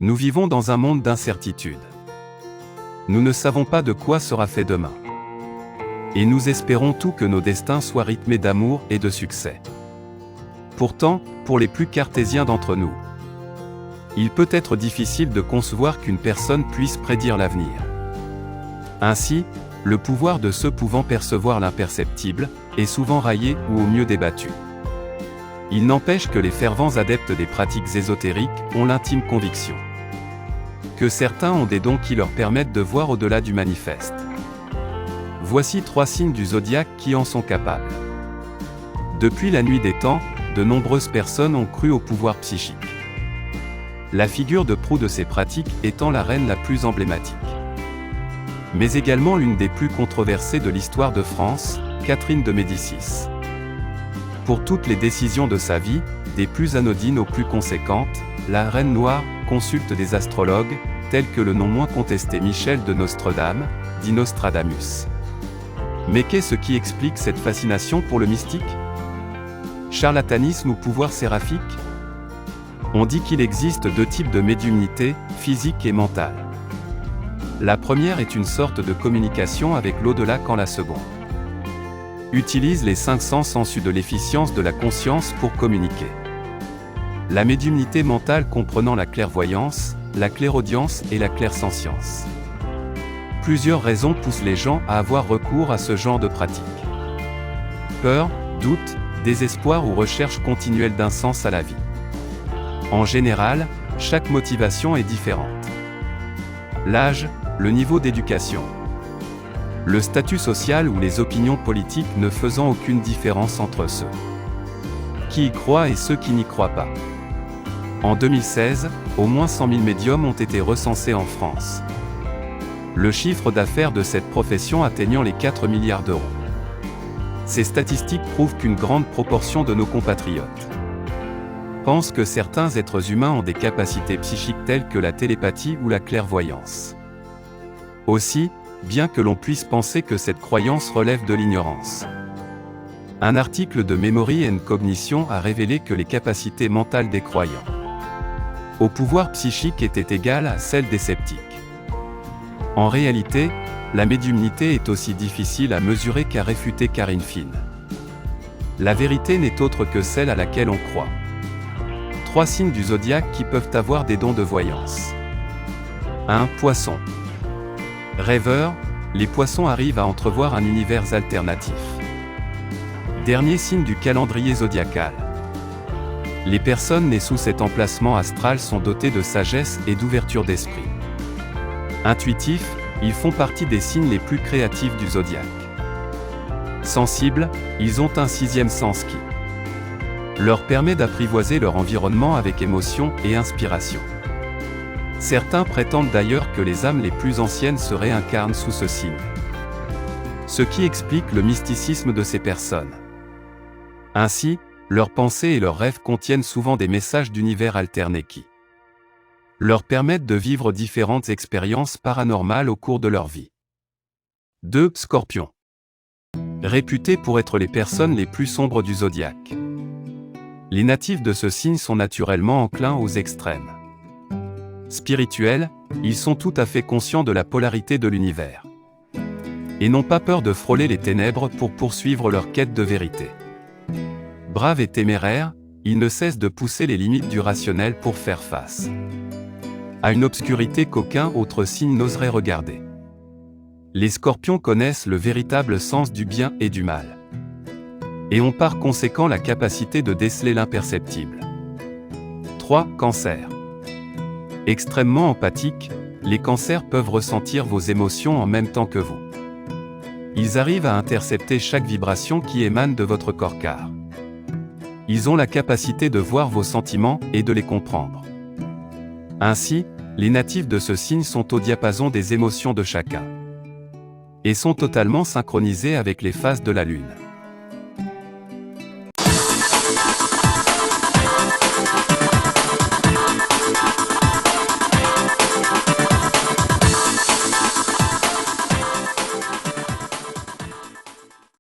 Nous vivons dans un monde d'incertitude. Nous ne savons pas de quoi sera fait demain. Et nous espérons tous que nos destins soient rythmés d'amour et de succès. Pourtant, pour les plus cartésiens d'entre nous, il peut être difficile de concevoir qu'une personne puisse prédire l'avenir. Ainsi, le pouvoir de ceux pouvant percevoir l'imperceptible est souvent raillé ou au mieux débattu. Il n'empêche que les fervents adeptes des pratiques ésotériques ont l'intime conviction que certains ont des dons qui leur permettent de voir au-delà du manifeste. Voici 3 signes du zodiaque qui en sont capables. Depuis la nuit des temps, de nombreuses personnes ont cru au pouvoir psychique. La figure de proue de ces pratiques étant la reine la plus emblématique, mais également l'une des plus controversées de l'histoire de France, Catherine de Médicis. Pour toutes les décisions de sa vie, des plus anodines aux plus conséquentes, la Reine Noire consulte des astrologues, tels que le non moins contesté Michel de Nostredame, dit Nostradamus. Mais qu'est-ce qui explique cette fascination pour le mystique? Charlatanisme ou pouvoir séraphique? On dit qu'il existe 2 types de médiumnité, physique et mentale. La première est une sorte de communication avec l'au-delà quand la seconde utilise les 5 sens en sus de l'efficience de la conscience pour communiquer. La médiumnité mentale comprenant la clairvoyance, la clairaudience et la clairsentience. Plusieurs raisons poussent les gens à avoir recours à ce genre de pratique. Peur, doute, désespoir ou recherche continuelle d'un sens à la vie. En général, chaque motivation est différente. L'âge, le niveau d'éducation, le statut social ou les opinions politiques ne faisant aucune différence entre ceux qui y croient et ceux qui n'y croient pas. En 2016, au moins 100 000 médiums ont été recensés en France. Le chiffre d'affaires de cette profession atteignant les 4 milliards d'euros. Ces statistiques prouvent qu'une grande proportion de nos compatriotes pensent que certains êtres humains ont des capacités psychiques telles que la télépathie ou la clairvoyance. Aussi, bien que l'on puisse penser que cette croyance relève de l'ignorance. Un article de Memory and Cognition a révélé que les capacités mentales des croyants au pouvoir psychique étaient égales à celles des sceptiques. En réalité, la médiumnité est aussi difficile à mesurer qu'à réfuter car in fine. La vérité n'est autre que celle à laquelle on croit. 3 signes du zodiaque qui peuvent avoir des dons de voyance. 1. Poisson. Rêveurs, les poissons arrivent à entrevoir un univers alternatif. Dernier signe du calendrier zodiacal. Les personnes nées sous cet emplacement astral sont dotées de sagesse et d'ouverture d'esprit. Intuitifs, ils font partie des signes les plus créatifs du zodiaque. Sensibles, ils ont un 6e sens qui leur permet d'apprivoiser leur environnement avec émotion et inspiration. Certains prétendent d'ailleurs que les âmes les plus anciennes se réincarnent sous ce signe. Ce qui explique le mysticisme de ces personnes. Ainsi, leurs pensées et leurs rêves contiennent souvent des messages d'univers alternés qui leur permettent de vivre différentes expériences paranormales au cours de leur vie. 2. Scorpion. Réputés pour être les personnes les plus sombres du zodiaque. Les natifs de ce signe sont naturellement enclins aux extrêmes. Spirituels, ils sont tout à fait conscients de la polarité de l'univers. Et n'ont pas peur de frôler les ténèbres pour poursuivre leur quête de vérité. Braves et téméraires, ils ne cessent de pousser les limites du rationnel pour faire face à une obscurité qu'aucun autre signe n'oserait regarder. Les scorpions connaissent le véritable sens du bien et du mal, et ont par conséquent la capacité de déceler l'imperceptible. 3. Cancer. Extrêmement empathiques, les cancers peuvent ressentir vos émotions en même temps que vous. Ils arrivent à intercepter chaque vibration qui émane de votre corps-car. Ils ont la capacité de voir vos sentiments et de les comprendre. Ainsi, les natifs de ce signe sont au diapason des émotions de chacun et sont totalement synchronisés avec les phases de la Lune.